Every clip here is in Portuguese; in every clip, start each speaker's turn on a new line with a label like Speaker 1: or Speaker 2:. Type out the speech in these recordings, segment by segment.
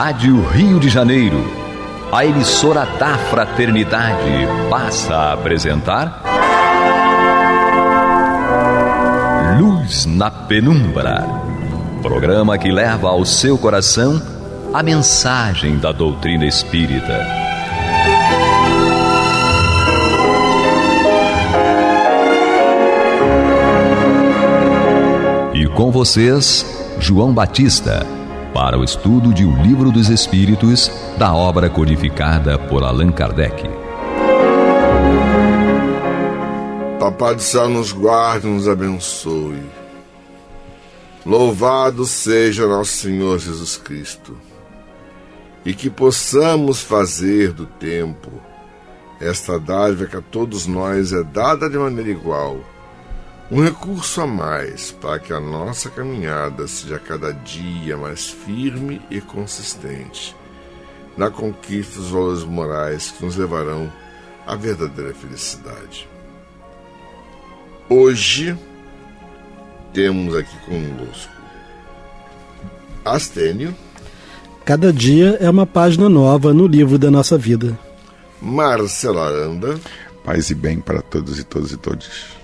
Speaker 1: Rádio Rio de Janeiro, a emissora da Fraternidade, passa a apresentar Luz na Penumbra, programa que leva ao seu coração a mensagem da doutrina espírita. E com vocês, João Batista, para o estudo de O Livro dos Espíritos, da obra codificada por Allan Kardec.
Speaker 2: Papai do céu nos guarde e nos abençoe. Louvado seja nosso Senhor Jesus Cristo. E que possamos fazer do tempo esta dádiva que a todos nós é dada de maneira igual, um recurso a mais para que a nossa caminhada seja cada dia mais firme e consistente na conquista dos valores morais que nos levarão à verdadeira felicidade. Hoje temos aqui conosco Astênio.
Speaker 3: Cada dia é uma página nova no livro da nossa vida.
Speaker 2: Marcela Aranda.
Speaker 4: Paz e bem para todos e todas e todos.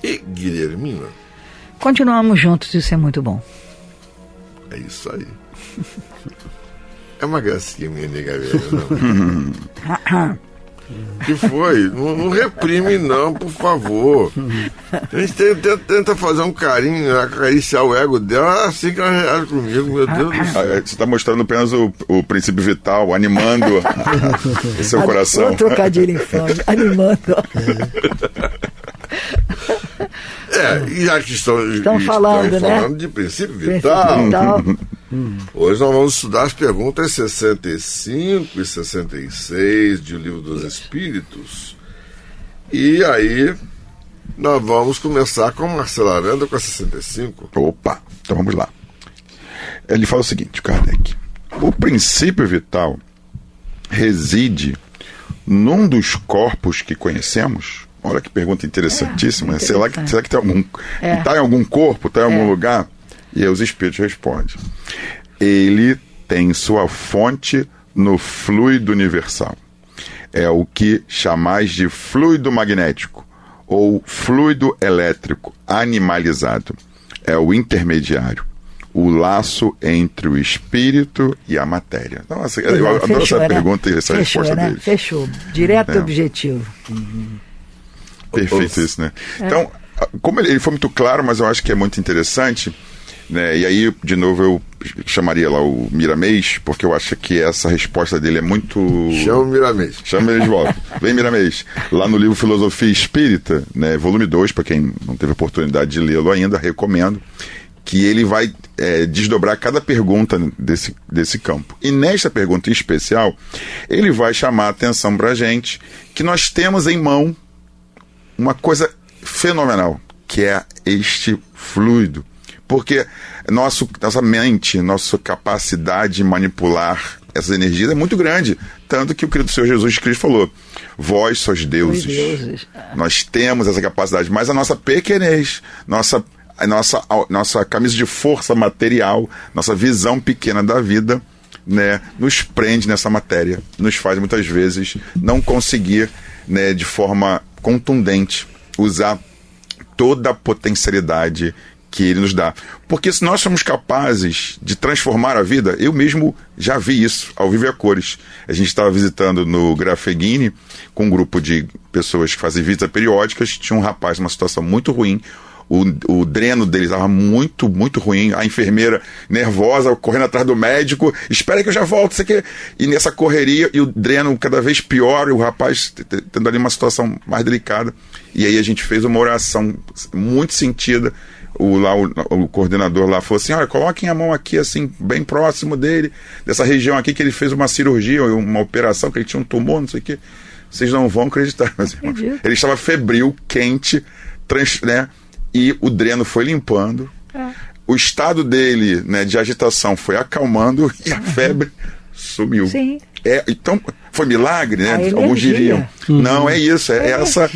Speaker 2: E Guilhermina.
Speaker 5: Continuamos juntos, isso é muito bom.
Speaker 2: É isso aí. É uma gracinha, minha nega velha, não. Que foi? Não reprime não, por favor. A gente tenta fazer um carinho, acariciar o ego dela, assim que ela reage comigo, meu Deus do céu.
Speaker 4: Você está mostrando apenas o princípio vital, animando o seu coração.
Speaker 5: Um trocadilho infame, animando.
Speaker 2: E já que estão
Speaker 5: falando
Speaker 2: de princípio vital, hoje nós vamos estudar as perguntas 65 e 66 de O Livro dos Espíritos. E aí nós vamos começar com Marcelo Aranda com a 65.
Speaker 4: Opa, então vamos lá. Ele fala o seguinte, Kardec: o princípio vital reside num dos corpos que conhecemos. Olha que pergunta interessantíssima. Será que tem algum... Está em algum corpo? Está em algum lugar? E aí os espíritos respondem: ele tem sua fonte no fluido universal. É o que chamais de fluido magnético ou fluido elétrico animalizado. É o intermediário, o laço entre o espírito e a matéria. Nossa, eu adoro essa pergunta e essa resposta dele.
Speaker 5: Fechou. Direto e objetivo.
Speaker 4: Perfeito isso, né? Então, como ele foi muito claro, mas eu acho que é muito interessante, né? E aí, de novo, eu chamaria lá o Miramês, porque eu acho que essa resposta dele é muito...
Speaker 2: Chama o Miramês.
Speaker 4: Chama ele de volta. Vem, Miramês. Lá no livro Filosofia Espírita, né, volume 2, para quem não teve oportunidade de lê-lo ainda, recomendo, que ele vai desdobrar cada pergunta desse campo. E nesta pergunta em especial, ele vai chamar a atenção para a gente que nós temos em mão uma coisa fenomenal, que é este fluido. Porque nossa mente, nossa capacidade de manipular essas energias é muito grande. Tanto que o querido Senhor Jesus Cristo falou: vós sois deuses. Nós temos essa capacidade, mas a nossa pequenez, nossa camisa de força material, nossa visão pequena da vida, né, nos prende nessa matéria, nos faz muitas vezes não conseguir, né, de forma contundente usar toda a potencialidade que ele nos dá. Porque se nós somos capazes de transformar a vida, eu mesmo já vi isso ao vivo e a cores. A gente estava visitando no Grafeguini com um grupo de pessoas que fazem visitas periódicas. Tinha um rapaz numa situação muito ruim. O dreno dele estava muito, muito ruim. A enfermeira nervosa, correndo atrás do médico: espera que eu já volto, isso aqui. E nessa correria, e o dreno cada vez pior, e o rapaz tendo ali uma situação mais delicada. E aí a gente fez uma oração muito sentida. O coordenador lá falou assim: olha, coloquem a mão aqui, assim, bem próximo dele, dessa região aqui, que ele fez uma cirurgia, uma operação, que ele tinha um tumor, não sei o quê. Vocês não vão acreditar, mas, irmãos, ele estava febril, quente, né? E o dreno foi limpando, o estado dele, né, de agitação foi acalmando e a febre sumiu.
Speaker 5: Sim.
Speaker 4: Então, foi milagre, né? Alguns diriam. Não, é isso, é essa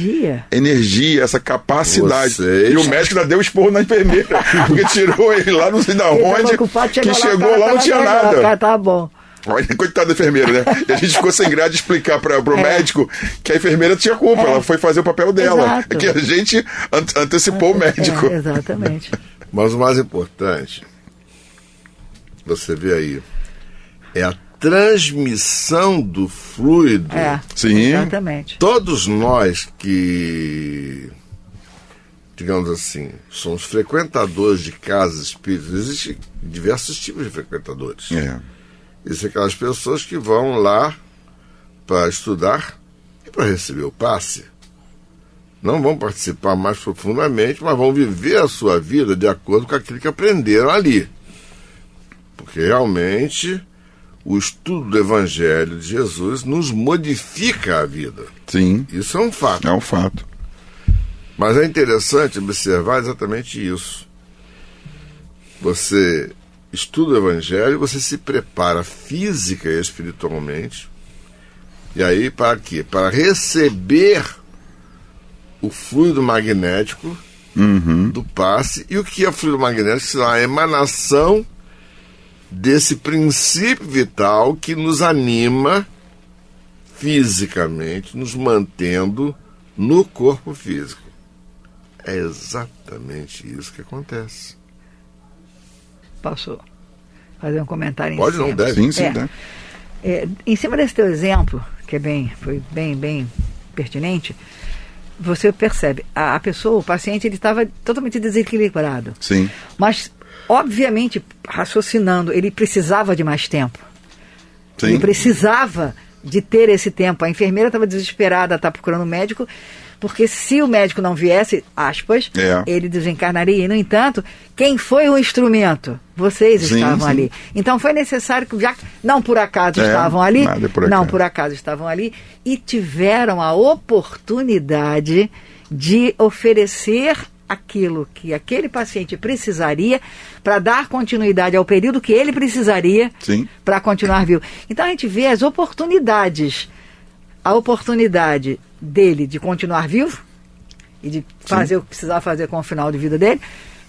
Speaker 4: energia, essa capacidade. E o médico ainda deu esporro na enfermeira, porque tirou ele lá, não sei de onde, que chegou lá, não tinha nada.
Speaker 5: Tá bom.
Speaker 4: Olha, coitada da enfermeira, né? E a gente ficou sem graça de explicar pro médico que a enfermeira tinha culpa, ela foi fazer o papel dela.
Speaker 5: Exato.
Speaker 4: Que a gente antecipou o médico.
Speaker 5: Exatamente.
Speaker 2: Mas o mais importante, você vê aí, é a transmissão do fluido.
Speaker 4: Sim.
Speaker 5: Exatamente.
Speaker 2: Todos nós que, digamos assim, somos frequentadores de casas espíritas, existem diversos tipos de frequentadores. Existem aquelas pessoas que vão lá para estudar e para receber o passe. Não vão participar mais profundamente, mas vão viver a sua vida de acordo com aquilo que aprenderam ali. Porque realmente o estudo do Evangelho de Jesus nos modifica a vida.
Speaker 4: Sim.
Speaker 2: Isso é um fato.
Speaker 4: É um fato.
Speaker 2: Mas é interessante observar exatamente isso. Você estuda o Evangelho, você se prepara física e espiritualmente. E aí para quê? Para receber o fluido magnético do passe. E o que é fluido magnético? Será a emanação desse princípio vital que nos anima fisicamente, nos mantendo no corpo físico. É exatamente isso que acontece.
Speaker 5: Posso fazer um comentário
Speaker 2: Pode,
Speaker 5: em cima?
Speaker 2: não deve.
Speaker 4: Sim, deve.
Speaker 5: Em cima desse teu exemplo, que foi bem pertinente, você percebe, a pessoa, o paciente, ele estava totalmente desequilibrado.
Speaker 4: Sim.
Speaker 5: Mas, obviamente, raciocinando, ele precisava de mais tempo.
Speaker 4: Sim.
Speaker 5: Ele precisava de ter esse tempo. A enfermeira estava desesperada, está procurando um médico, porque se o médico não viesse, aspas, ele desencarnaria. E, no entanto, quem foi o instrumento? Vocês estavam ali. Então foi necessário que, já não por acaso estavam ali, não por acaso estavam ali, e tiveram a oportunidade de oferecer aquilo que aquele paciente precisaria para dar continuidade ao período que ele precisaria para continuar vivo. Então a gente vê as oportunidades, a oportunidade dele de continuar vivo e de fazer o que precisava fazer com o final de vida dele,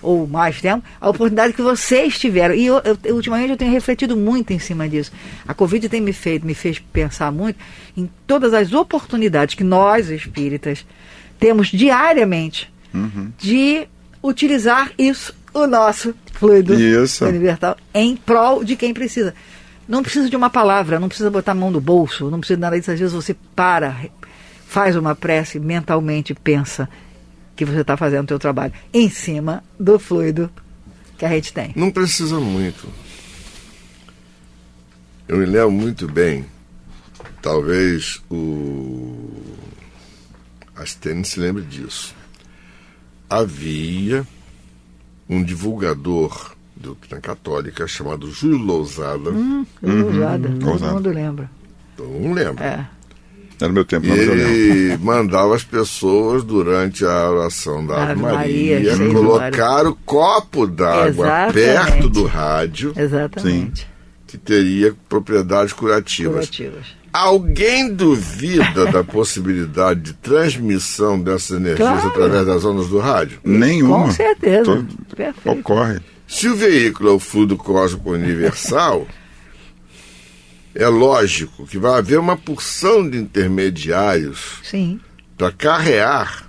Speaker 5: ou mais tempo, a oportunidade que vocês tiveram. E ultimamente eu tenho refletido muito em cima disso. A Covid tem me fez pensar muito em todas as oportunidades que nós, espíritas, temos diariamente de utilizar isso, o nosso fluido universal, em prol de quem precisa. Não precisa de uma palavra, não precisa botar a mão no bolso, não precisa de nada disso. Às vezes você faz uma prece, mentalmente pensa que você está fazendo o seu trabalho em cima do fluido que a gente tem.
Speaker 2: Não precisa muito. Eu me lembro muito bem, talvez a Stênio se lembre disso. Havia um divulgador de doutrina católica chamado Júlio Lousada.
Speaker 5: Lousada, todo mundo lembra.
Speaker 2: Todo mundo lembra.
Speaker 4: Era no meu tempo,
Speaker 2: e ele mandava as pessoas, durante a oração da Ave Maria, colocar o copo d'água perto do rádio.
Speaker 5: Exatamente.
Speaker 2: Que teria propriedades curativas. Alguém duvida da possibilidade de transmissão dessas energias através das ondas do rádio?
Speaker 4: Nenhuma.
Speaker 5: Com certeza. Perfeito.
Speaker 4: Ocorre.
Speaker 2: Se o veículo é o fluido cósmico universal, é lógico que vai haver uma porção de intermediários para carrear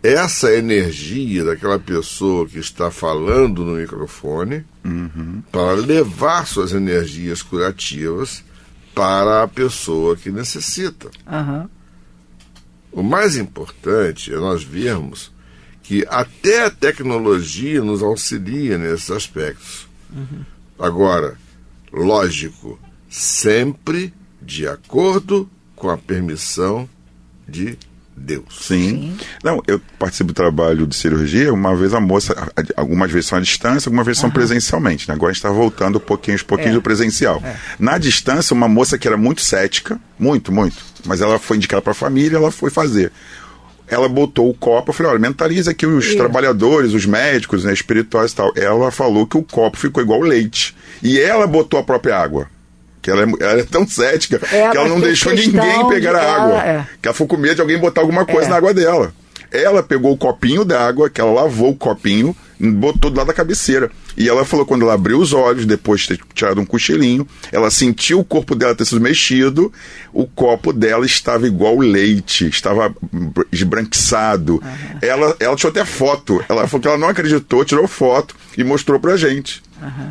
Speaker 2: essa energia daquela pessoa que está falando no microfone, para levar suas energias curativas para a pessoa que necessita. O mais importante é nós vermos que até a tecnologia nos auxilia nesses aspectos. Agora, lógico, sempre de acordo com a permissão de Deus.
Speaker 4: Sim. Não, eu participo do trabalho de cirurgia, uma vez a moça, algumas vezes são à distância, algumas vezes são presencialmente, né? Agora a gente está voltando aos pouquinhos do presencial. Na distância, uma moça que era muito cética, muito, mas ela foi indicada para a família, ela foi fazer. Ela botou o copo, eu falei, olha, mentaliza aqui os trabalhadores, os médicos, né, espirituais e tal. Ela falou que o copo ficou igual leite. E ela botou a própria água. Que ela é tão cética que ela não deixou ninguém pegar a água. Que ela ficou com medo de alguém botar alguma coisa na água dela. Ela pegou o copinho d'água, que ela lavou o copinho, botou do lado da cabeceira. E ela falou, quando ela abriu os olhos, depois de ter tirado um cochilinho, ela sentiu o corpo dela ter sido mexido, o copo dela estava igual leite, estava esbranquiçado. Ela tirou até foto, ela falou que ela não acreditou, tirou foto e mostrou pra gente.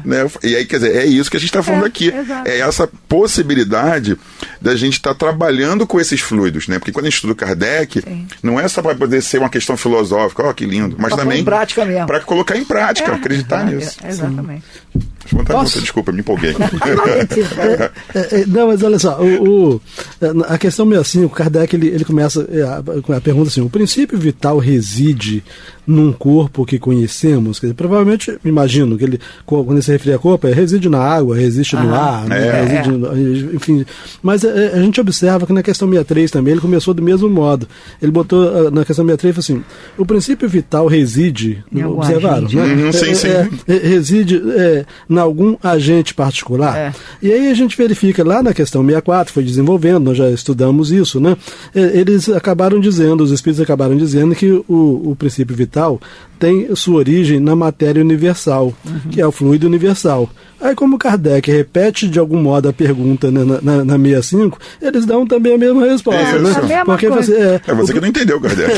Speaker 4: Né? E aí, quer dizer, é isso que a gente está falando aqui.
Speaker 5: Exato.
Speaker 4: É essa possibilidade da gente estar trabalhando com esses fluidos, né? Porque quando a gente estuda Kardec, não é só para poder ser uma questão filosófica, que lindo, mas também para colocar em prática, acreditar nisso.
Speaker 5: Exatamente.
Speaker 4: Desculpa, me empolguei.
Speaker 3: Não, mas olha só, a questão 65, Kardec ele começa a pergunta assim: o princípio vital reside num corpo que conhecemos? Quer dizer, provavelmente, imagino que ele, quando ele se refere a corpo, reside na água, resiste no ar, enfim. Mas a gente observa que na questão 63 também ele começou do mesmo modo. Ele botou na questão 63 assim: o princípio vital reside, observaram, né? Reside em algum agente particular. E aí a gente verifica lá na questão 64, foi desenvolvendo, nós já estudamos isso, né? Eles acabaram dizendo, os espíritos acabaram dizendo que o princípio vital tem sua origem na matéria universal, que é o fluido universal. Aí, como Kardec repete de algum modo a pergunta na 65, eles dão também a mesma resposta. Né? Porque você
Speaker 4: que não entendeu, Kardec.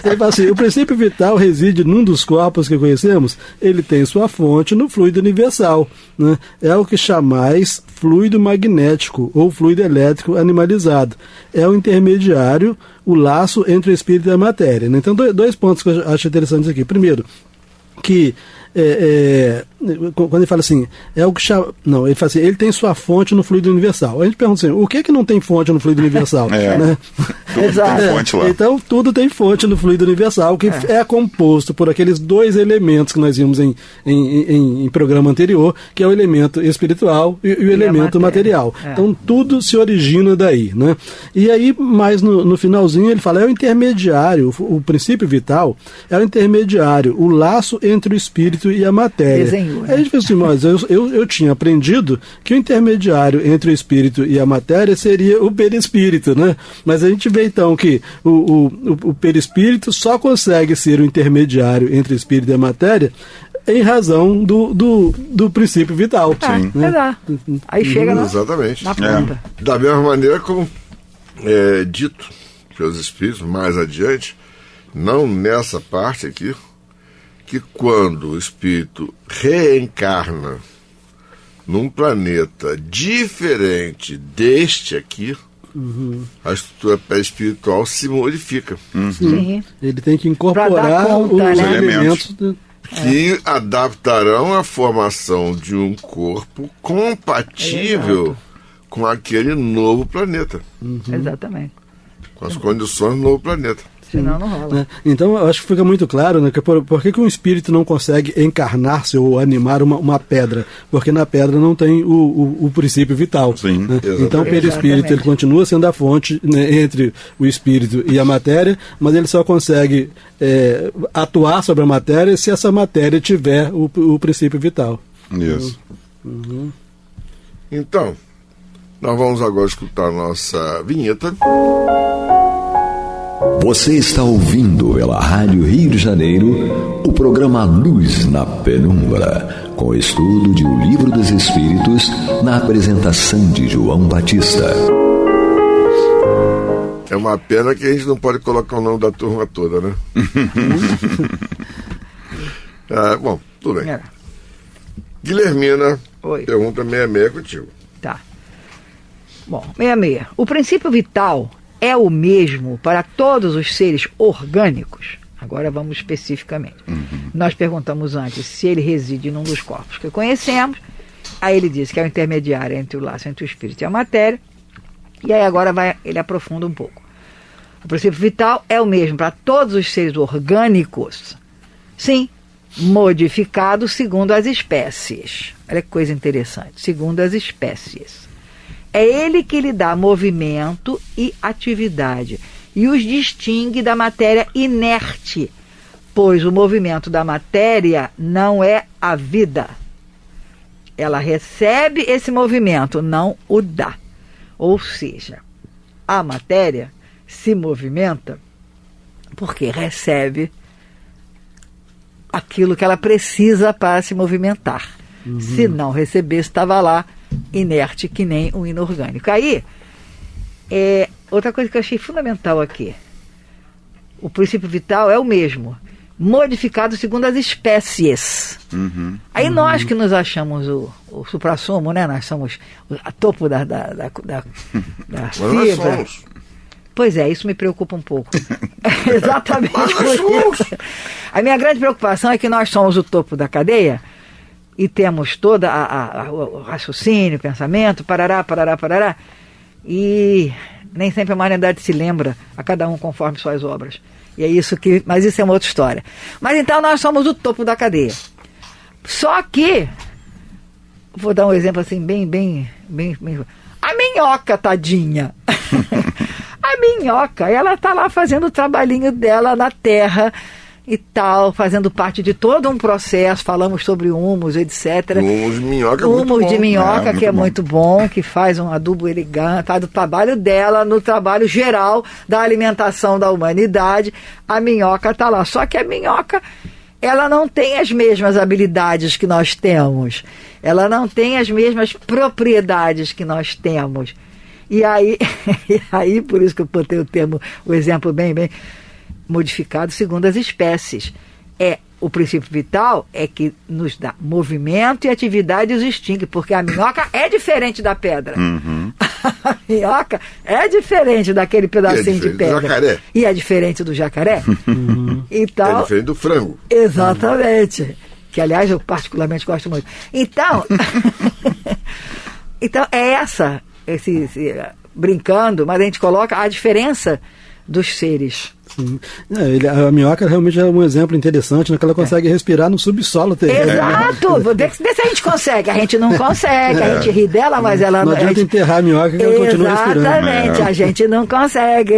Speaker 3: Ele fala assim: o princípio vital reside num dos corpos que conhecemos, ele tem sua fonte no fluido universal. Né? É o que chamais fluido magnético ou fluido elétrico animalizado. É o intermediário, o laço entre o espírito e a matéria. Né? Então, dois pontos que eu acho interessantes aqui. Primeiro, que quando ele fala assim, é o que chama. Não, ele fala assim, ele tem sua fonte no fluido universal. A gente pergunta assim, o que não tem fonte no fluido universal? Né?
Speaker 4: Tudo tem fonte lá.
Speaker 3: Então, tudo tem fonte no fluido universal, que é composto por aqueles dois elementos que nós vimos em programa anterior, que é o elemento espiritual e o elemento material. Então, tudo se origina daí. Né? E aí, mais no finalzinho, ele fala, é o intermediário, o princípio vital é o intermediário, o laço entre o espírito e a matéria.
Speaker 5: Desenhou, né?
Speaker 3: Aí a gente pensa assim, mas eu tinha aprendido que o intermediário entre o espírito e a matéria seria o perispírito, né? Mas a gente vê então que o perispírito só consegue ser o intermediário entre o espírito e a matéria em razão do princípio vital.
Speaker 5: Né? Aí chega
Speaker 2: exatamente.
Speaker 5: Na ponta.
Speaker 2: Da mesma maneira como é dito pelos espíritos mais adiante, não nessa parte aqui, que quando o espírito reencarna num planeta diferente deste aqui, a estrutura espiritual se modifica.
Speaker 5: Sim.
Speaker 3: Ele tem que incorporar conta, os elementos
Speaker 2: que adaptarão a formação de um corpo compatível com aquele novo planeta.
Speaker 5: Exatamente.
Speaker 2: Com as condições do novo planeta.
Speaker 5: Senão não rola.
Speaker 3: Né? Então, eu acho que fica muito claro, né, que por que um espírito não consegue encarnar-se ou animar uma pedra? Porque na pedra não tem o princípio vital.
Speaker 4: Sim,
Speaker 3: né? Então, o perispírito ele continua sendo a fonte, né, entre o espírito e a matéria, mas ele só consegue atuar sobre a matéria se essa matéria tiver o princípio vital.
Speaker 4: Isso.
Speaker 2: Então, nós vamos agora escutar a nossa vinheta.
Speaker 1: Você está ouvindo pela Rádio Rio de Janeiro o programa Luz na Penumbra, com o estudo de O Livro dos Espíritos, na apresentação de João Batista.
Speaker 2: É uma pena que a gente não pode colocar o nome da turma toda, né? Bom, tudo bem. Guilhermina, pergunta 66 contigo.
Speaker 5: Tá. Bom, 66. O princípio vital é o mesmo para todos os seres orgânicos? Agora vamos especificamente. Nós perguntamos antes se ele reside num dos corpos que conhecemos. Aí ele disse que é o intermediário entre o laço entre o espírito e a matéria. E aí agora ele aprofunda um pouco. O princípio vital é o mesmo para todos os seres orgânicos? Sim, modificado segundo as espécies. Olha que coisa interessante. Segundo as espécies. É ele que lhe dá movimento e atividade e os distingue da matéria inerte, pois o movimento da matéria não é a vida. Ela recebe esse movimento, não o dá. Ou seja, a matéria se movimenta porque recebe aquilo que ela precisa para se movimentar. Se não recebesse, estava lá inerte, que nem um inorgânico. Aí, outra coisa que eu achei fundamental aqui, o princípio vital é o mesmo, modificado segundo as espécies. Aí nós que nos achamos o suprassumo, né? Nós somos a topo da fibra. Pois é, isso me preocupa um pouco. Exatamente por isso. A minha grande preocupação é que nós somos o topo da cadeia e temos todo o raciocínio, pensamento, parará, e nem sempre a humanidade se lembra, a cada um conforme suas obras. E é isso que... Mas isso é uma outra história. Mas então nós somos o topo da cadeia. Só que... Vou dar um exemplo assim, bem... A minhoca, tadinha. A minhoca, ela tá lá fazendo o trabalhinho dela na terra e tal, fazendo parte de todo um processo. Falamos sobre humus, etc.
Speaker 2: Humus de minhoca é
Speaker 5: muito bom. Humus de minhoca, que é
Speaker 2: bom.
Speaker 5: muito bom, que faz um adubo elegante, faz o trabalho dela no trabalho geral da alimentação da humanidade. A minhoca tá lá. Só que a minhoca, ela não tem as mesmas habilidades que nós temos. Ela não tem as mesmas propriedades que nós temos. E aí, por isso que eu botei o exemplo bem modificado segundo as espécies. O princípio vital é que nos dá movimento e atividade e os extingue, porque a minhoca é diferente da pedra. A minhoca é diferente daquele pedacinho de pedra.
Speaker 2: Do jacaré.
Speaker 5: E é diferente do jacaré. Então,
Speaker 2: é diferente do frango.
Speaker 5: Exatamente. Que, aliás, eu particularmente gosto muito. Então, então brincando, mas a gente coloca a diferença dos seres.
Speaker 3: Sim. A minhoca realmente é um exemplo interessante, né, que ela consegue respirar no subsolo terreno.
Speaker 5: Exato! Vê se a gente consegue. A gente não consegue, a gente ri dela, mas ela
Speaker 3: não adianta enterrar a minhoca que ela continua respirando.
Speaker 5: Exatamente, a gente não consegue.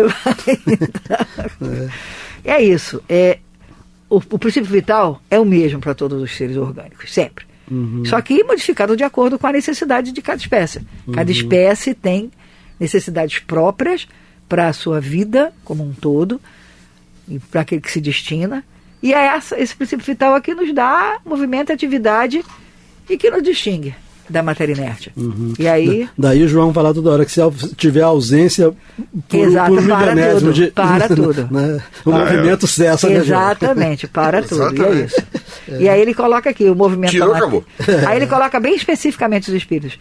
Speaker 5: É isso. O princípio vital é o mesmo para todos os seres orgânicos, sempre. Só que modificado de acordo com a necessidade de cada espécie. Cada espécie tem necessidades próprias para a sua vida como um todo, e para aquele que se destina. E esse princípio vital aqui nos dá movimento e atividade e que nos distingue da matéria inerte. E aí...
Speaker 3: Daí o João fala toda hora que se tiver ausência por
Speaker 5: tudo, para tudo.
Speaker 3: Né? O movimento cessa.
Speaker 5: Exatamente, né, para tudo. E é isso. E aí ele coloca aqui o movimento
Speaker 2: da matéria. Acabou.
Speaker 5: Aí ele coloca bem especificamente os espíritos.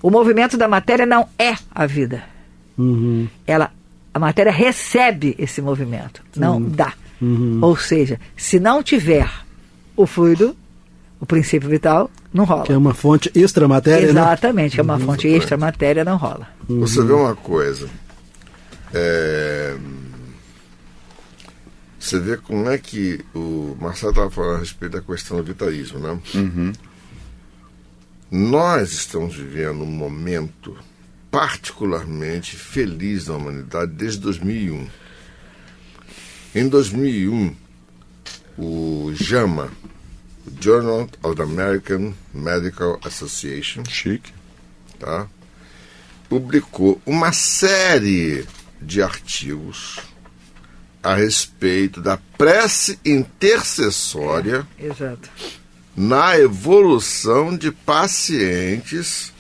Speaker 5: O movimento da matéria não é a vida. A matéria recebe esse movimento, não dá. Ou seja, se não tiver o fluido, o princípio vital, não rola.
Speaker 3: Que é uma fonte extramatéria,
Speaker 5: Exatamente, que é uma fonte extramatéria, não rola.
Speaker 2: Você vê uma coisa. Você vê como é que o Marcelo estava falando a respeito da questão do vitarismo, né? Nós estamos vivendo um momento particularmente feliz da humanidade desde 2001. Em 2001, o JAMA, o Journal of the American Medical Association, tá, publicou uma série de artigos a respeito da prece intercessória na evolução de pacientes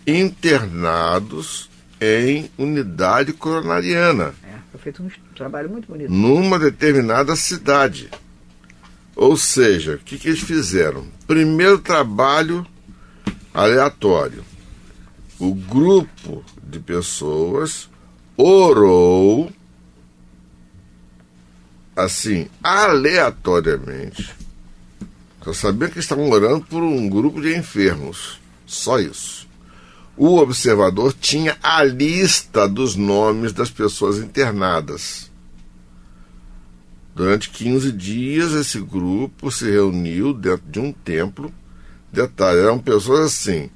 Speaker 2: internados em unidade coronariana.
Speaker 5: Foi feito um trabalho muito bonito.
Speaker 2: Numa determinada cidade. Ou seja, o que eles fizeram? Primeiro trabalho aleatório. O grupo de pessoas orou, assim, aleatoriamente. Só sabiam que estavam orando por um grupo de enfermos. Só isso. O observador tinha a lista dos nomes das pessoas internadas. Durante 15 dias, esse grupo se reuniu dentro de um templo. Detalhe, eram pessoas assim,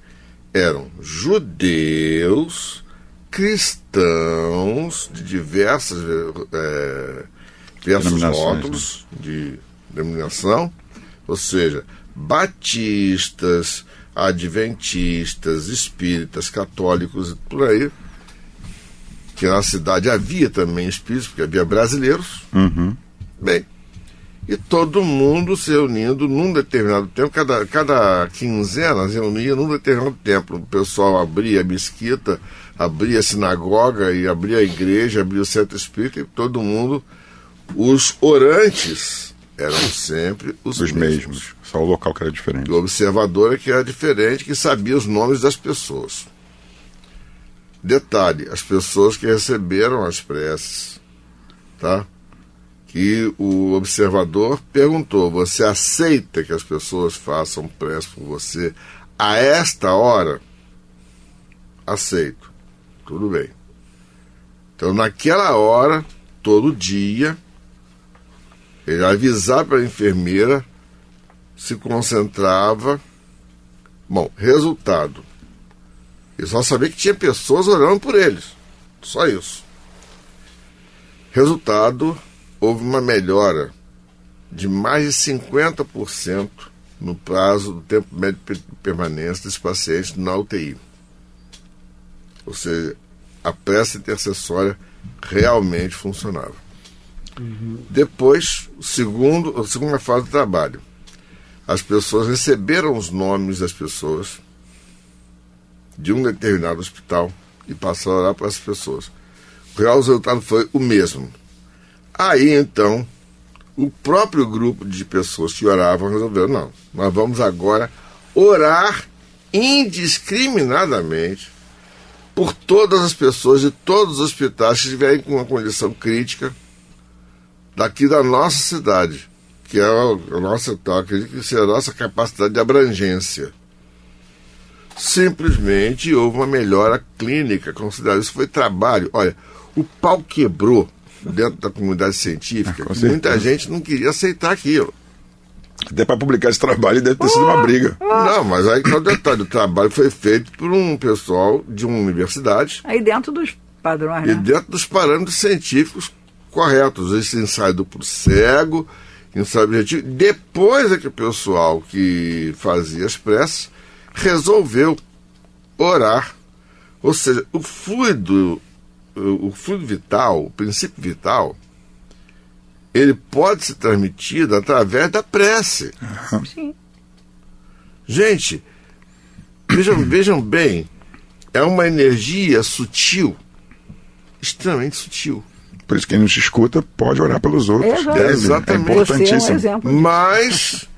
Speaker 2: eram judeus, cristãos, de diversos rótulos de denominação, ou seja, batistas, adventistas, espíritas, católicos e por aí, que na cidade havia também espíritos, porque havia brasileiros. Bem, e todo mundo se reunindo num determinado tempo, cada quinzena se reunia num determinado tempo. O pessoal abria a mesquita, abria a sinagoga, e abria a igreja, abria o centro espírita, e todo mundo, os orantes eram sempre os mesmos.
Speaker 4: Só o local que era diferente.
Speaker 2: O observador é que era diferente, que sabia os nomes das pessoas. Detalhe, as pessoas que receberam as preces, tá? Que o observador perguntou: você aceita que as pessoas façam prece por você a esta hora? Aceito. Tudo bem. Então, naquela hora, todo dia, ele avisava para a enfermeira, se concentrava. Bom, resultado. Ele só sabia que tinha pessoas orando por eles. Só isso. Resultado, houve uma melhora de mais de 50% no prazo do tempo médio de permanência dos pacientes na UTI. Ou seja, a prece intercessória realmente funcionava. Depois, a segunda fase do trabalho. As pessoas receberam os nomes das pessoas de um determinado hospital e passaram a orar para as pessoas. O real resultado foi o mesmo. Aí, então, o próprio grupo de pessoas que oravam resolveu: não, nós vamos agora orar indiscriminadamente por todas as pessoas de todos os hospitais que estiverem com uma condição crítica daqui da nossa cidade, que é a nossa, acredito que seja a nossa capacidade de abrangência. Simplesmente houve uma melhora clínica considerável. Isso foi trabalho. Olha, o pau quebrou dentro da comunidade científica. Muita gente não queria aceitar aquilo.
Speaker 4: Até para publicar esse trabalho deve ter sido uma briga.
Speaker 2: Não, mas aí que é o detalhe: o trabalho foi feito por um pessoal de uma universidade.
Speaker 5: Aí dentro dos padrões, né?
Speaker 2: E dentro dos parâmetros científicos corretos. Esse ensaio duplo cego, ensaio objetivo. Depois é que o pessoal que fazia as preces resolveu orar. Ou seja, o fluido vital, o princípio vital, ele pode ser transmitido através da prece.
Speaker 5: Sim.
Speaker 2: Gente, vejam bem, é uma energia sutil, extremamente sutil.
Speaker 4: Por isso, quem nos escuta pode orar pelos outros.
Speaker 2: Exatamente.
Speaker 4: É importantíssimo.
Speaker 5: Você é um exemplo.
Speaker 2: Mas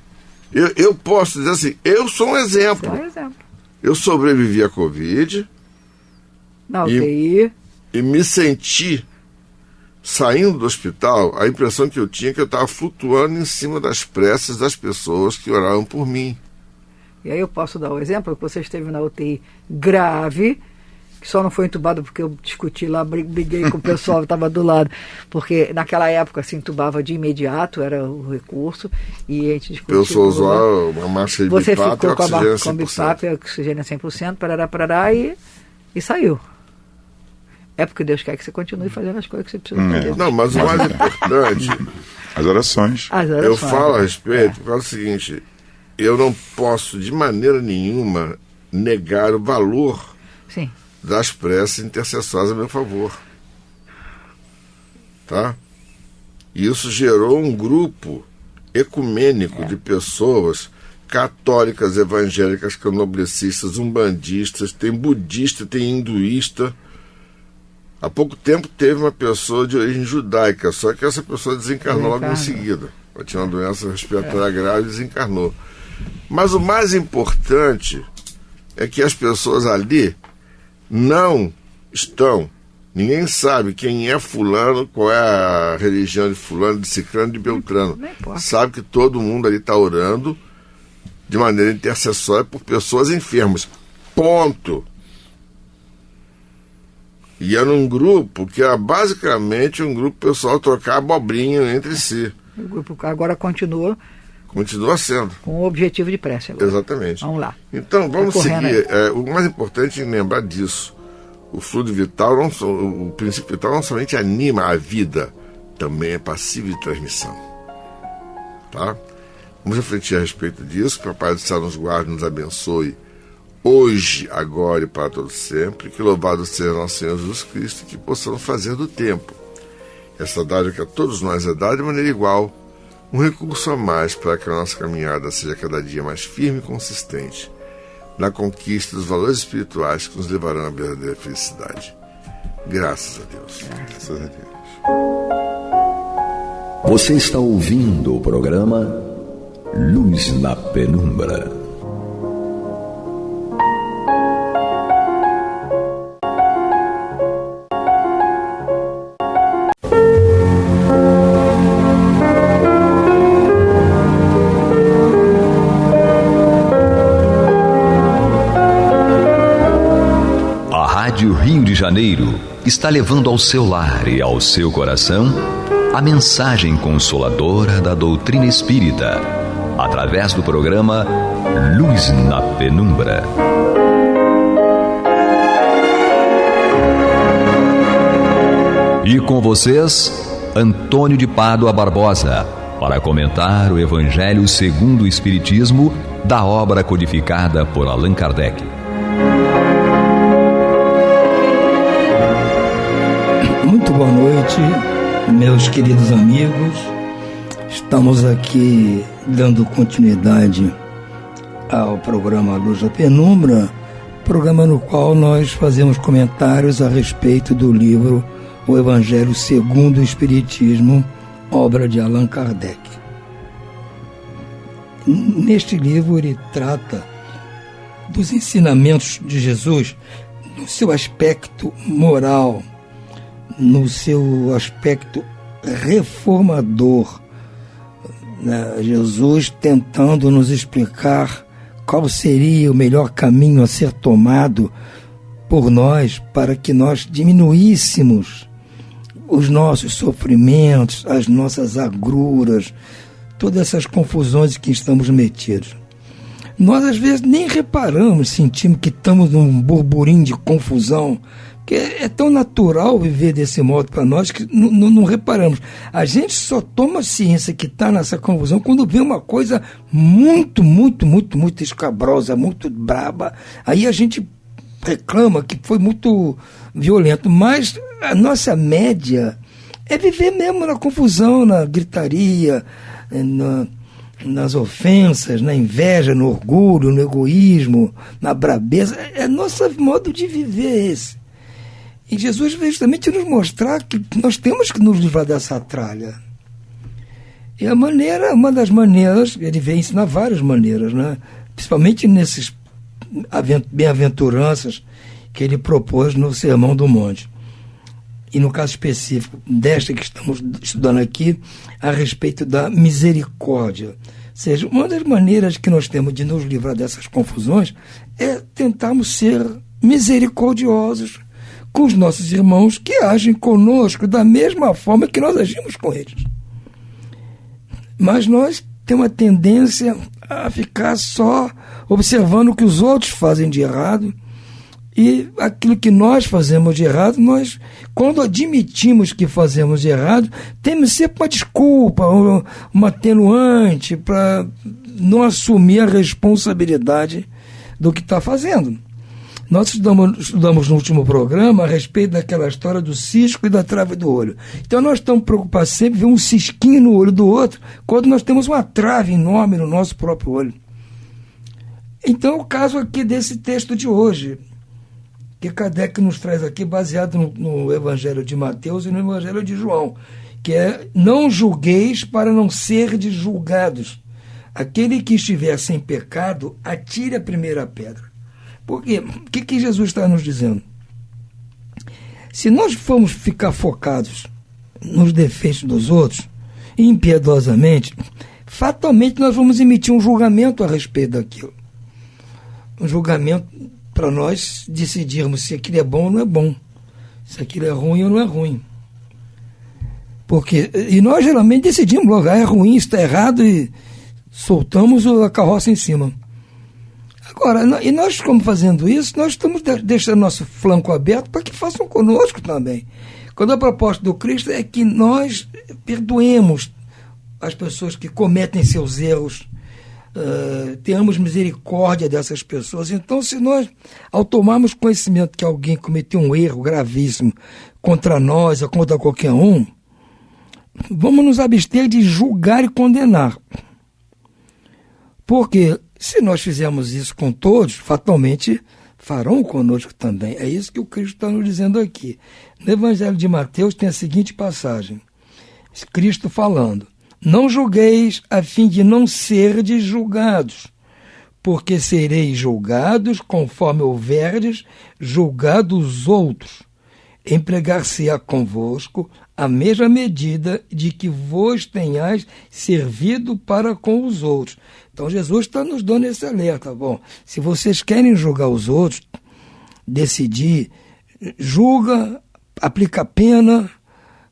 Speaker 2: eu posso dizer assim: eu sou um exemplo.
Speaker 5: Você é um exemplo.
Speaker 2: Eu sobrevivi à Covid.
Speaker 5: Na UTI.
Speaker 2: E me senti, saindo do hospital, a impressão que eu tinha é que eu estava flutuando em cima das preces das pessoas que oravam por mim.
Speaker 5: E aí eu posso dar o exemplo que você esteve na UTI grave, que só não foi entubado porque eu discuti lá, briguei com o pessoal que estava do lado, porque naquela época se entubava de imediato, era o recurso, e a gente discutiu.
Speaker 2: Eu sou usar uma marcha de
Speaker 5: você
Speaker 2: BIPAP
Speaker 5: ficou com
Speaker 2: oxigênio
Speaker 5: a BIPAP, oxigênio 100%, parará, e saiu. É porque Deus quer que você continue fazendo as coisas que você precisa fazer.
Speaker 2: Não, mas o mais importante...
Speaker 4: As orações.
Speaker 2: Eu falo a respeito, por causa do seguinte: eu não posso de maneira nenhuma negar o valor
Speaker 5: Sim.
Speaker 2: das preces intercessórias a meu favor. Tá? E isso gerou um grupo ecumênico de pessoas católicas, evangélicas, candomblecistas, umbandistas, tem budista, tem hinduísta. Há pouco tempo teve uma pessoa de origem judaica, só que essa pessoa desencarnou logo em seguida. Ela tinha uma doença respiratória grave e desencarnou. Mas o mais importante é que as pessoas ali não estão... Ninguém sabe quem é fulano, qual é a religião de fulano, de ciclano, de beltrano. Sabe que todo mundo ali está orando de maneira intercessória por pessoas enfermas. Ponto. E era um grupo que era basicamente um grupo pessoal trocar abobrinha entre si.
Speaker 5: O grupo agora continua.
Speaker 2: Continua sendo.
Speaker 5: Com o objetivo de prece agora.
Speaker 2: Exatamente.
Speaker 5: Vamos lá.
Speaker 2: Então, vamos seguir. O mais importante é lembrar disso. O fluido vital, o princípio vital não somente anima a vida, também é passível de transmissão. Tá? Vamos refletir a respeito disso. Que o Papai do Céu nos guarde e nos abençoe hoje, agora e para todo sempre. Que louvado seja nosso Senhor Jesus Cristo, que possamos fazer do tempo essa dádiva que a todos nós é dada de maneira igual, um recurso a mais para que a nossa caminhada seja cada dia mais firme e consistente na conquista dos valores espirituais que nos levarão à verdadeira felicidade. Graças a Deus.
Speaker 4: Graças a Deus.
Speaker 1: Você está ouvindo o programa Luz na Penumbra. A Rádio Rio de Janeiro está levando ao seu lar e ao seu coração a mensagem consoladora da doutrina espírita, através do programa Luz na Penumbra. E com vocês, Antônio de Pádua Barbosa, para comentar o Evangelho segundo o Espiritismo, da obra codificada por Allan Kardec.
Speaker 6: Muito boa noite, meus queridos amigos. Estamos aqui dando continuidade ao programa Luz na Penumbra, programa no qual nós fazemos comentários a respeito do livro O Evangelho segundo o Espiritismo, obra de Allan Kardec. Neste livro ele trata dos ensinamentos de Jesus no seu aspecto moral, no seu aspecto reformador, né? Jesus tentando nos explicar qual seria o melhor caminho a ser tomado por nós para que nós diminuíssemos os nossos sofrimentos, as nossas agruras, todas essas confusões que estamos metidos. Nós às vezes nem reparamos, sentimos que estamos num burburinho de confusão, que é tão natural viver desse modo para nós que não reparamos. A gente só toma ciência que está nessa confusão quando vê uma coisa muito escabrosa, muito braba. Aí a gente reclama que foi muito violento. Mas a nossa média é viver mesmo na confusão, na gritaria, nas ofensas, na inveja, no orgulho, no egoísmo, na brabeza. É nosso modo de viver esse. E Jesus veio justamente nos mostrar que nós temos que nos livrar dessa tralha. E uma das maneiras, ele veio ensinar várias maneiras, né? Principalmente nesses bem-aventuranças que ele propôs no Sermão do Monte. E no caso específico desta que estamos estudando aqui, a respeito da misericórdia. Ou seja, uma das maneiras que nós temos de nos livrar dessas confusões é tentarmos ser misericordiosos com os nossos irmãos que agem conosco da mesma forma que nós agimos com eles. Mas nós temos uma tendência a ficar só observando o que os outros fazem de errado, e aquilo que nós fazemos de errado, nós, quando admitimos que fazemos de errado, temos sempre uma desculpa, uma atenuante para não assumir a responsabilidade do que está fazendo. Nós estudamos no último programa a respeito daquela história do cisco e da trave do olho. Então nós estamos preocupados sempre em ver um cisquinho no olho do outro, quando nós temos uma trave enorme no nosso próprio olho. Então o caso aqui desse texto de hoje, que Kardec nos traz aqui, baseado no Evangelho de Mateus e no Evangelho de João, que é: não julgueis para não serdes julgados. Aquele que estiver sem pecado, atire a primeira pedra. Por quê? O que Jesus está nos dizendo? Se nós formos ficar focados nos defeitos dos outros, impiedosamente, fatalmente nós vamos emitir um julgamento a respeito daquilo. Um julgamento para nós decidirmos se aquilo é bom ou não é bom, se aquilo é ruim ou não é ruim. E nós geralmente decidimos logo: é ruim, está errado, e soltamos a carroça em cima. Agora, e nós, como fazendo isso, nós estamos deixando nosso flanco aberto para que façam conosco também. Quando a proposta do Cristo é que nós perdoemos as pessoas que cometem seus erros, tenhamos misericórdia dessas pessoas. Então, se nós, ao tomarmos conhecimento que alguém cometeu um erro gravíssimo contra nós ou contra qualquer um, vamos nos abster de julgar e condenar. Porque se nós fizermos isso com todos, fatalmente farão conosco também. É isso que o Cristo está nos dizendo aqui. No Evangelho de Mateus tem a seguinte passagem. Cristo falando: não julgueis a fim de não serdes julgados, porque sereis julgados conforme houverdes julgado os outros. Empregar-se-á convosco a mesma medida de que vos tenhais servido para com os outros. Então Jesus está nos dando esse alerta. Bom, se vocês querem julgar os outros, decidir, julga, aplica a pena,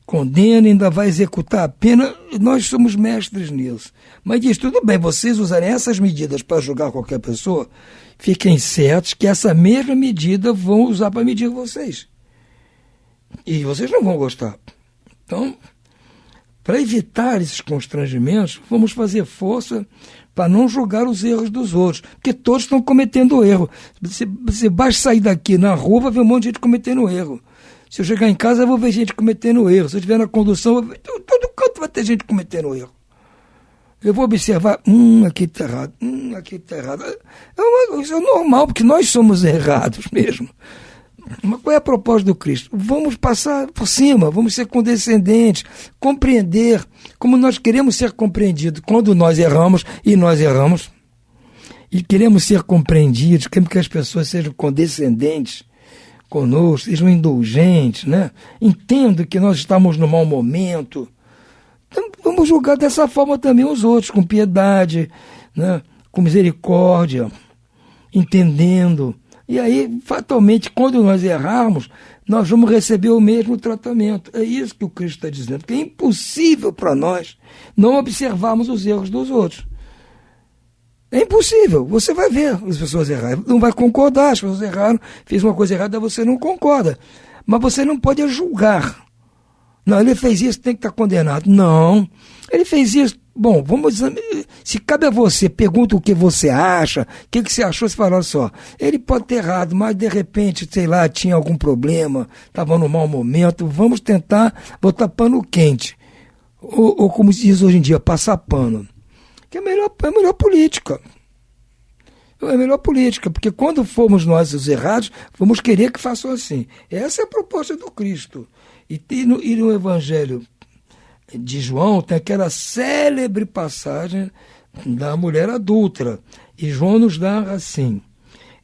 Speaker 6: condena, ainda vai executar a pena, nós somos mestres nisso. Mas diz, tudo bem, vocês usarem essas medidas para julgar qualquer pessoa, fiquem certos que essa mesma medida vão usar para medir vocês. E vocês não vão gostar. Então, para evitar esses constrangimentos, vamos fazer força para não julgar os erros dos outros, porque todos estão cometendo erro. Você basta sair daqui na rua, vai ver um monte de gente cometendo erro. Se eu chegar em casa, eu vou ver gente cometendo erro. Se eu estiver na condução, eu vou ver, todo canto vai ter gente cometendo erro. Eu vou observar, aqui está errado, aqui está errado. Isso é normal, porque nós somos errados mesmo. Mas qual é a proposta do Cristo? Vamos passar por cima, vamos ser condescendentes, compreender como nós queremos ser compreendidos quando nós erramos, e queremos ser compreendidos, queremos que as pessoas sejam condescendentes conosco, sejam indulgentes, né? Entendam que nós estamos num mau momento. Então, vamos julgar dessa forma também os outros, com piedade, né? Com misericórdia, entendendo. E aí, fatalmente, quando nós errarmos, nós vamos receber o mesmo tratamento. É isso que o Cristo está dizendo, que é impossível para nós não observarmos os erros dos outros. É impossível. Você vai ver as pessoas errarem. Não vai concordar, as pessoas erraram, fez uma coisa errada, você não concorda. Mas você não pode julgar. Não, ele fez isso, tem que estar condenado. Não, ele fez isso. Bom, vamos examinar. Se cabe a você, pergunta o que você acha, o que você achou, você fala, olha só, ele pode ter errado, mas de repente, sei lá, tinha algum problema, estava num mau momento, vamos tentar botar pano quente. Ou como se diz hoje em dia, passar pano. Que é a melhor política. É a melhor política, porque quando formos nós os errados, vamos querer que façam assim. Essa é a proposta do Cristo. E no Evangelho de João tem aquela célebre passagem da mulher adúltera. E João nos narra assim: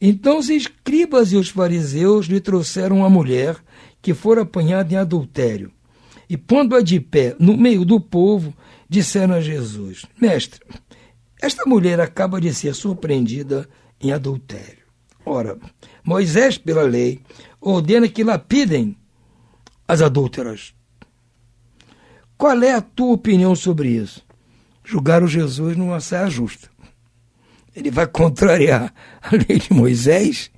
Speaker 6: então os escribas e os fariseus lhe trouxeram uma mulher que fora apanhada em adultério. E pondo-a de pé no meio do povo, disseram a Jesus: mestre, esta mulher acaba de ser surpreendida em adultério. Ora, Moisés, pela lei, ordena que lapidem as adúlteras. Qual é a tua opinião sobre isso? Julgaram Jesus numa saia justa. Ele vai contrariar a lei de Moisés?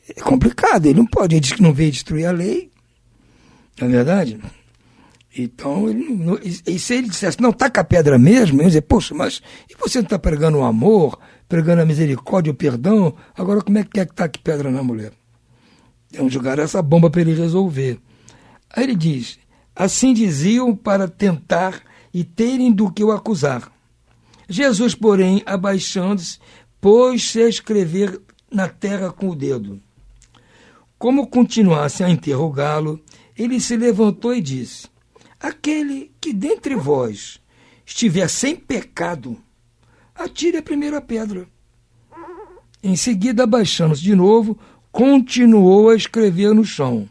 Speaker 6: É complicado, ele não pode, ele diz que não veio destruir a lei. Não é verdade? Então, e se ele dissesse, não, taca a pedra mesmo, eu ia dizer, poxa, mas e você não está pregando o amor, pregando a misericórdia, o perdão, agora como é que quer que taque pedra na mulher? Então, jogaram essa bomba para ele resolver. Aí ele diz: assim diziam para tentar e terem do que o acusar. Jesus, porém, abaixando-se, pôs-se a escrever na terra com o dedo. Como continuasse a interrogá-lo, ele se levantou e disse: aquele que dentre vós estiver sem pecado, atire a primeira pedra. Em seguida, abaixando-se de novo, continuou a escrever no chão.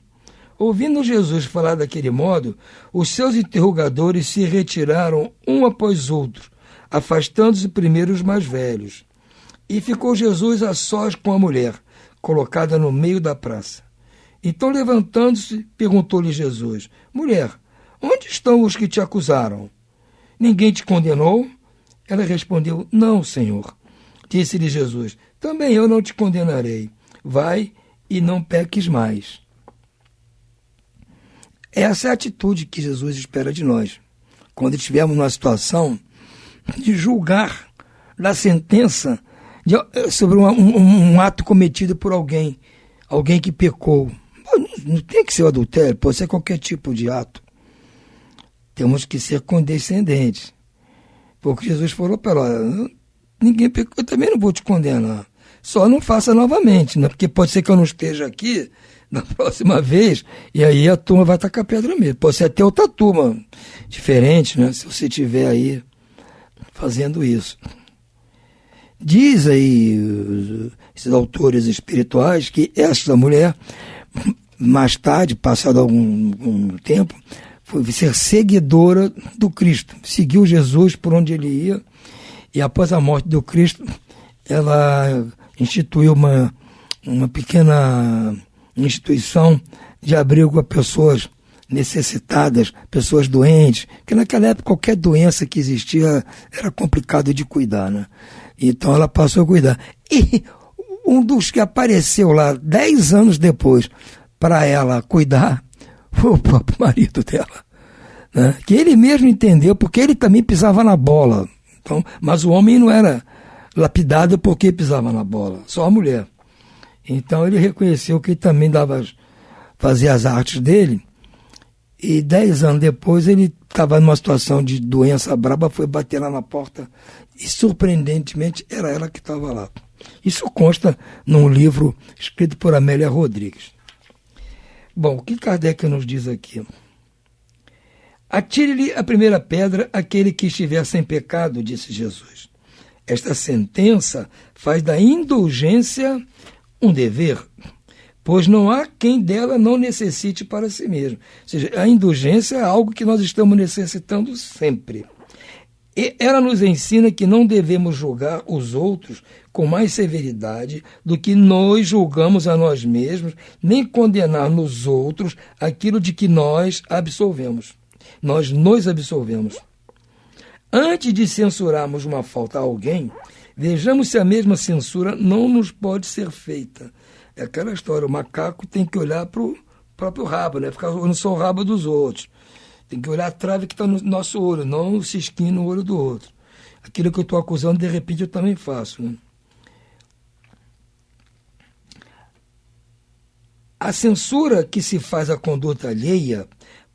Speaker 6: Ouvindo Jesus falar daquele modo, os seus interrogadores se retiraram um após outro, afastando-se primeiro os mais velhos. E ficou Jesus a sós com a mulher, colocada no meio da praça. Então, levantando-se, perguntou-lhe Jesus: mulher, onde estão os que te acusaram? Ninguém te condenou? Ela respondeu: não, Senhor. Disse-lhe Jesus: também eu não te condenarei. Vai e não peques mais. Essa é a atitude que Jesus espera de nós. Quando estivermos numa situação de julgar, dar sentença sobre um ato cometido por alguém que pecou. Não tem que ser o adultério, pode ser qualquer tipo de ato. temos que ser condescendentes. Porque Jesus falou para ela, ninguém pecou, eu também não vou te condenar. Só não faça novamente, né? Porque pode ser que eu não esteja aqui na próxima vez, e aí a turma vai tacar pedra mesmo. Pode ser até outra turma diferente, né? Se você estiver aí fazendo isso. Diz aí esses autores espirituais que essa mulher, mais tarde, passado algum tempo, foi ser seguidora do Cristo. Seguiu Jesus por onde ele ia, e após a morte do Cristo, ela instituiu uma pequena instituição de abrigo a pessoas necessitadas, pessoas doentes, porque naquela época qualquer doença que existia era complicado de cuidar, né? Então ela passou a cuidar. E um dos que apareceu lá 10 anos depois para ela cuidar foi o próprio marido dela, né? Que ele mesmo entendeu, porque ele também pisava na bola. Então, mas o homem não era lapidado porque pisava na bola, só a mulher. Então ele reconheceu que ele também fazia as artes dele, e 10 anos depois ele estava numa situação de doença braba, foi bater lá na porta e surpreendentemente era ela que estava lá. Isso consta num livro escrito por Amélia Rodrigues. Bom, o que Kardec nos diz aqui? Atire-lhe a primeira pedra aquele que estiver sem pecado, disse Jesus. Esta sentença faz da indulgência um dever, pois não há quem dela não necessite para si mesmo. Ou seja, a indulgência é algo que nós estamos necessitando sempre. E ela nos ensina que não devemos julgar os outros com mais severidade do que nós julgamos a nós mesmos, nem condenar nos outros aquilo de que nós absolvemos. Nós nos absolvemos. Antes de censurarmos uma falta a alguém, vejamos se a mesma censura não nos pode ser feita. É aquela história, o macaco tem que olhar para o próprio rabo, né? Ficar olhando só o rabo dos outros. Tem que olhar a trave que está no nosso olho, não o cisquinho no olho do outro. Aquilo que eu estou acusando, de repente, eu também faço, né? A censura que se faz à conduta alheia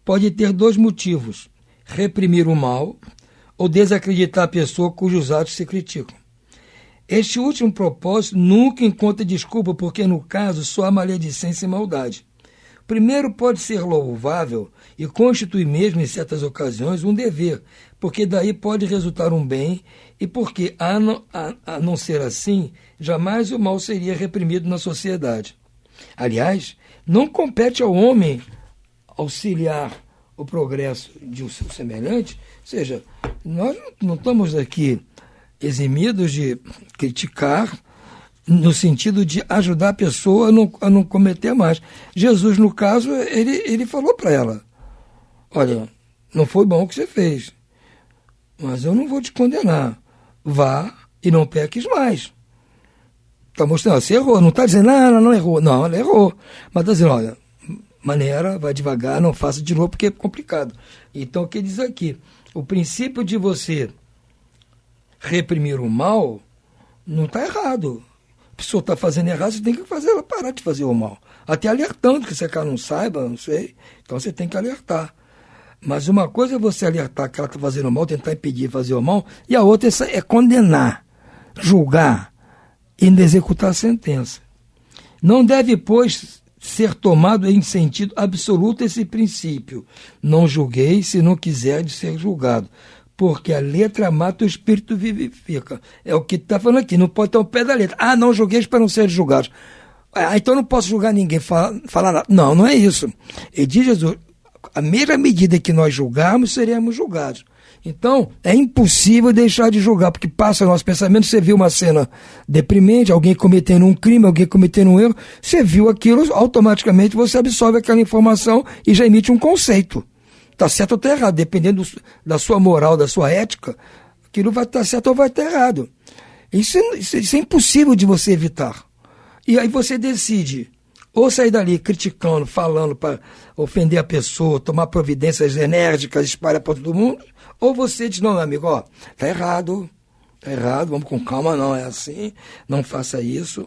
Speaker 6: pode ter 2 motivos: reprimir o mal ou desacreditar a pessoa cujos atos se criticam. Este último propósito nunca encontra desculpa, porque, no caso, só há maledicência e maldade. O primeiro pode ser louvável e constitui mesmo, em certas ocasiões, um dever, porque daí pode resultar um bem, e porque, a não ser assim, jamais o mal seria reprimido na sociedade. Aliás, não compete ao homem auxiliar o progresso de um seu semelhante, ou seja, nós não estamos aqui eximidos de criticar no sentido de ajudar a pessoa a não cometer mais. Jesus, no caso, ele falou para ela, olha, não foi bom o que você fez, mas eu não vou te condenar. Vá e não peques mais. Está mostrando, você errou, não está dizendo, não errou. Não, ela errou. Mas está dizendo, olha, maneira, vai devagar, não faça de novo porque é complicado. Então, o que diz aqui? O princípio de você reprimir o mal não está errado. A pessoa está fazendo errado, você tem que fazer ela parar de fazer o mal. Até alertando, que se a cara não saiba, não sei, então você tem que alertar. Mas uma coisa é você alertar que ela está fazendo mal, tentar impedir de fazer o mal, e a outra é condenar, julgar e executar a sentença. Não deve, pois, ser tomado em sentido absoluto esse princípio. Não julguei se não quiser de ser julgado, porque a letra mata, o espírito vivifica. É o que está falando aqui, não pode estar ao pé da letra. Não julguei para não ser julgados. Então não posso julgar ninguém, falar nada. Não é isso. Ele diz, Jesus, a mesma medida que nós julgarmos, seremos julgados. Então, é impossível deixar de julgar, porque passa o nosso pensamento, você viu uma cena deprimente, alguém cometendo um crime, alguém cometendo um erro, você viu aquilo, automaticamente você absorve aquela informação e já emite um conceito. Está certo ou está errado, dependendo da sua moral, da sua ética, aquilo vai estar certo ou vai estar errado. Isso é impossível de você evitar. E aí você decide ou sair dali criticando, falando para ofender a pessoa, tomar providências enérgicas, espalhar para todo mundo, ou você diz, não, meu amigo, tá errado, vamos com calma, não é assim, não faça isso.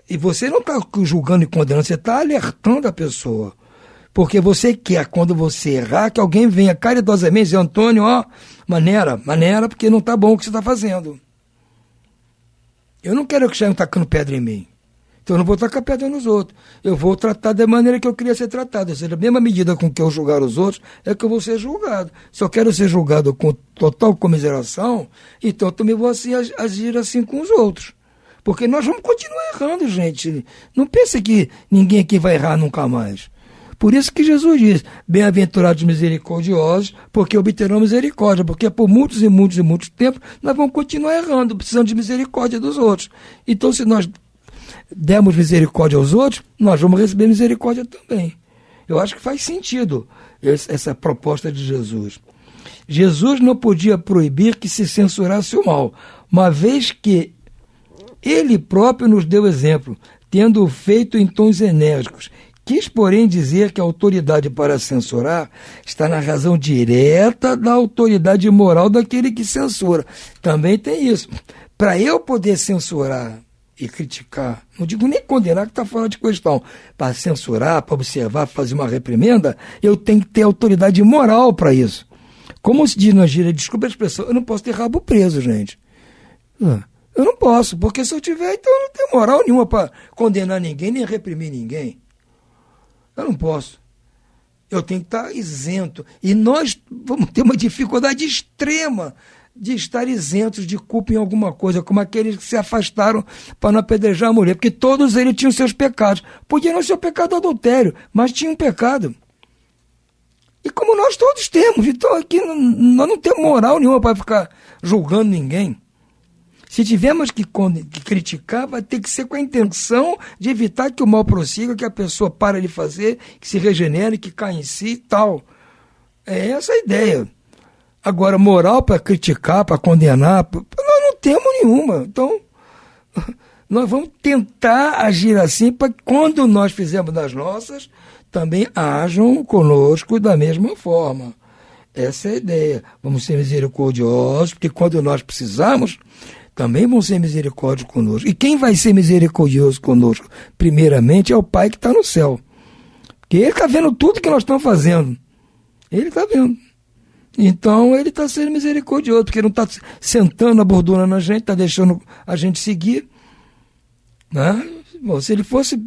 Speaker 6: E você não está julgando e condenando, você está alertando a pessoa. Porque você quer, quando você errar, que alguém venha caridosamente dizer, Antônio, ó, maneira, porque não tá bom o que você está fazendo. Eu não quero que saiam tacando pedra em mim. Então eu não vou tacar pedra nos outros. Eu vou tratar da maneira que eu queria ser tratado. Ou seja, da mesma medida com que eu julgar os outros, é que eu vou ser julgado. Se eu quero ser julgado com total comiseração, então eu também vou assim, agir assim com os outros. Porque nós vamos continuar errando, gente. Não pense que ninguém aqui vai errar nunca mais. Por isso que Jesus diz, bem-aventurados misericordiosos, porque obterão misericórdia. Porque por muitos e muitos e muitos tempos, nós vamos continuar errando, precisando de misericórdia dos outros. Então, se nós dermos misericórdia aos outros, nós vamos receber misericórdia também. Eu acho que faz sentido essa proposta de Jesus. Jesus não podia proibir que se censurasse o mal, uma vez que ele próprio nos deu exemplo, tendo feito em tons enérgicos. Quis, porém, dizer que a autoridade para censurar está na razão direta da autoridade moral daquele que censura. Também tem isso. Para eu poder censurar e criticar, não digo nem condenar, que está fora de questão, para censurar, para observar, para fazer uma reprimenda, eu tenho que ter autoridade moral para isso. Como se diz na gíria, desculpa a expressão, eu não posso ter rabo preso, gente. Eu não posso, porque se eu tiver, então eu não tenho moral nenhuma para condenar ninguém, nem reprimir ninguém. Eu não posso. Eu tenho que estar isento. E nós vamos ter uma dificuldade extrema de estar isentos de culpa em alguma coisa, como aqueles que se afastaram para não apedrejar a mulher, porque todos eles tinham seus pecados. Podia não ser o pecado do adultério, mas tinha um pecado. E como nós todos temos, então aqui nós não temos moral nenhuma para ficar julgando ninguém. Se tivermos que criticar, vai ter que ser com a intenção de evitar que o mal prossiga, que a pessoa pare de fazer, que se regenere, que caia em si e tal. É essa a ideia. Agora, moral para criticar, para condenar, nós não temos nenhuma. Então, nós vamos tentar agir assim para que quando nós fizermos das nossas, também ajam conosco da mesma forma. Essa é a ideia. Vamos ser misericordiosos, porque quando nós precisamos, também vão ser misericórdia conosco. E quem vai ser misericordioso conosco, primeiramente, é o Pai que está no céu. Porque Ele está vendo tudo que nós estamos fazendo. Ele está vendo. Então, Ele está sendo misericordioso, porque Ele não está sentando a bordura na gente, está deixando a gente seguir. Né? Bom, se Ele fosse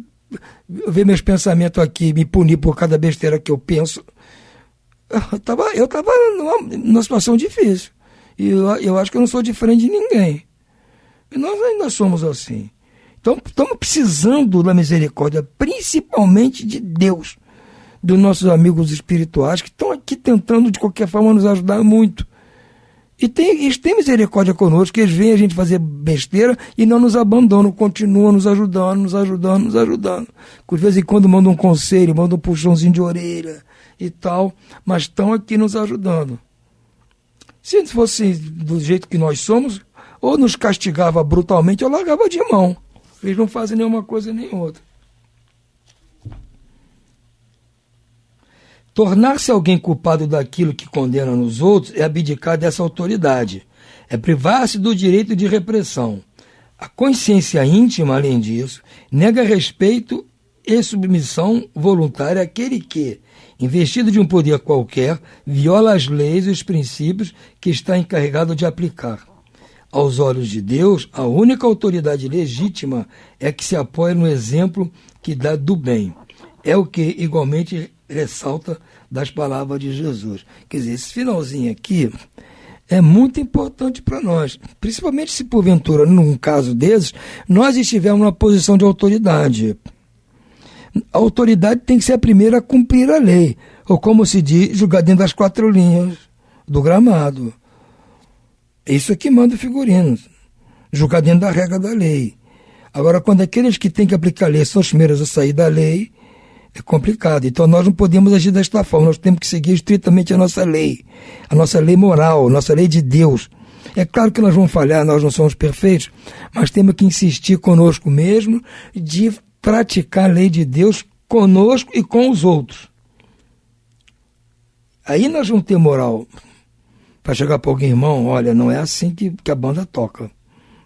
Speaker 6: ver meus pensamentos aqui, me punir por cada besteira que eu penso, eu estava numa situação difícil. E eu acho que eu não sou diferente de ninguém. E nós ainda somos assim. Então, estamos precisando da misericórdia, principalmente de Deus, dos nossos amigos espirituais, que estão aqui tentando, de qualquer forma, nos ajudar muito. E eles têm misericórdia conosco, que eles veem a gente fazer besteira e não nos abandonam, continuam nos ajudando. De vez em quando mandam um conselho, mandam um puxãozinho de orelha e tal, mas estão aqui nos ajudando. Se fosse do jeito que nós somos, ou nos castigava brutalmente ou largava de mão. Eles não fazem nenhuma coisa nem outra. Tornar-se alguém culpado daquilo que condena nos outros é abdicar dessa autoridade. É privar-se do direito de repressão. A consciência íntima, além disso, nega respeito e submissão voluntária àquele que, investido de um poder qualquer, viola as leis e os princípios que está encarregado de aplicar. Aos olhos de Deus, a única autoridade legítima é que se apoia no exemplo que dá do bem. É o que igualmente ressalta das palavras de Jesus. Quer dizer, esse finalzinho aqui é muito importante para nós, principalmente se porventura, num caso desses, nós estivermos numa posição de autoridade. A autoridade tem que ser a primeira a cumprir a lei, ou como se diz, julgar dentro das 4 linhas do gramado. Isso é que manda o figurino, julgar dentro da regra da lei. Agora, quando aqueles que têm que aplicar a lei são os primeiros a sair da lei, é complicado. Então nós não podemos agir desta forma, nós temos que seguir estritamente a nossa lei moral, a nossa lei de Deus. É claro que nós vamos falhar, nós não somos perfeitos, mas temos que insistir conosco mesmo de praticar a lei de Deus conosco e com os outros. Aí nós vamos ter moral para chegar para alguém, irmão, olha, não é assim que a banda toca.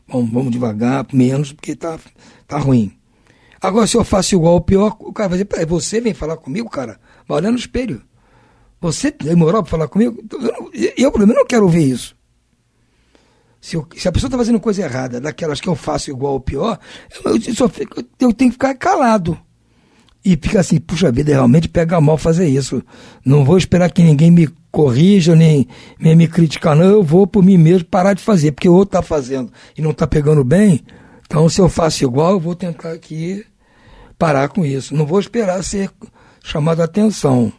Speaker 6: Bom, vamos devagar, menos, porque tá ruim. Agora, se eu faço igual ou pior, o cara vai dizer, você vem falar comigo, cara? Vai olhar no espelho. Você tem moral para falar comigo? Eu, pelo menos, não quero ouvir isso. Se a pessoa está fazendo coisa errada, daquelas que eu faço igual ou pior, eu tenho que ficar calado. E fica assim, puxa vida, realmente pega mal fazer isso. Não vou esperar que ninguém me corrija, nem me criticar, não. Eu vou por mim mesmo parar de fazer, porque o outro está fazendo e não está pegando bem. Então, se eu faço igual, eu vou tentar aqui parar com isso. Não vou esperar ser chamado a atenção.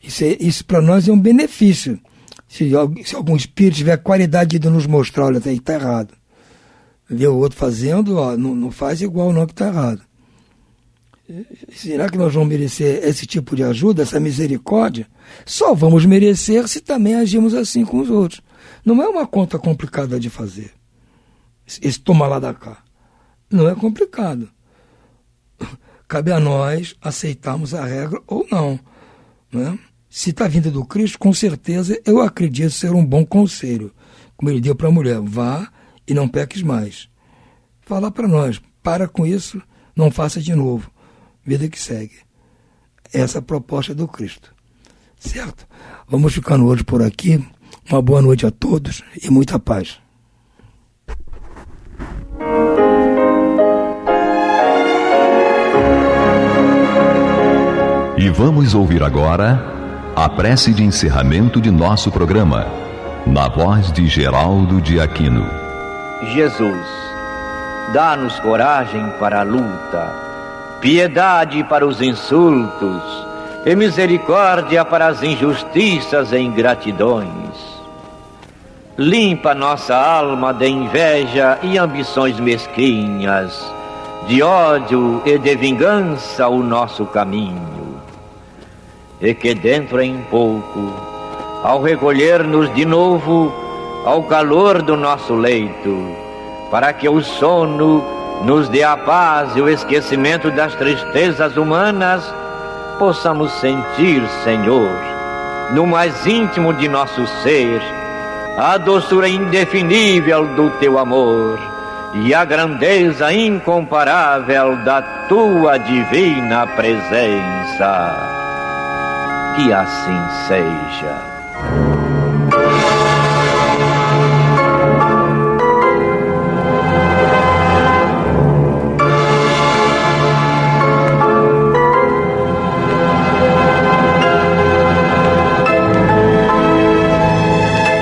Speaker 6: Isso para nós é um benefício. Se algum espírito tiver qualidade de nos mostrar, olha, está errado. Vê o outro fazendo, ó, não faz igual não, que está errado. Será que nós vamos merecer esse tipo de ajuda, essa misericórdia? Só vamos merecer se também agimos assim com os outros. Não é uma conta complicada de fazer. Esse toma lá da cá. Não é complicado. Cabe a nós aceitarmos a regra ou não, né? Se está vindo do Cristo, com certeza eu acredito ser um bom conselho. Como ele deu para a mulher, vá e não peques mais. Falar para nós, para com isso, não faça de novo. Vida que segue. Essa é a proposta do Cristo. Certo? Vamos ficando hoje por aqui. Uma boa noite a todos e muita paz.
Speaker 1: E vamos ouvir agora a prece de encerramento de nosso programa, na voz de Geraldo de Aquino.
Speaker 7: Jesus, dá-nos coragem para a luta, piedade para os insultos e misericórdia para as injustiças e ingratidões. Limpa nossa alma de inveja e ambições mesquinhas, de ódio e de vingança o nosso caminho. E que dentro em pouco, ao recolher-nos de novo ao calor do nosso leito, para que o sono nos dê a paz e o esquecimento das tristezas humanas, possamos sentir, Senhor, no mais íntimo de nosso ser, a doçura indefinível do Teu amor e a grandeza incomparável da Tua divina presença. Que assim seja.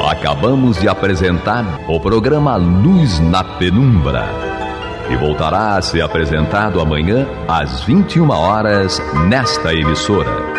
Speaker 1: Acabamos de apresentar o programa Luz na Penumbra, que voltará a ser apresentado amanhã às 21 horas nesta emissora.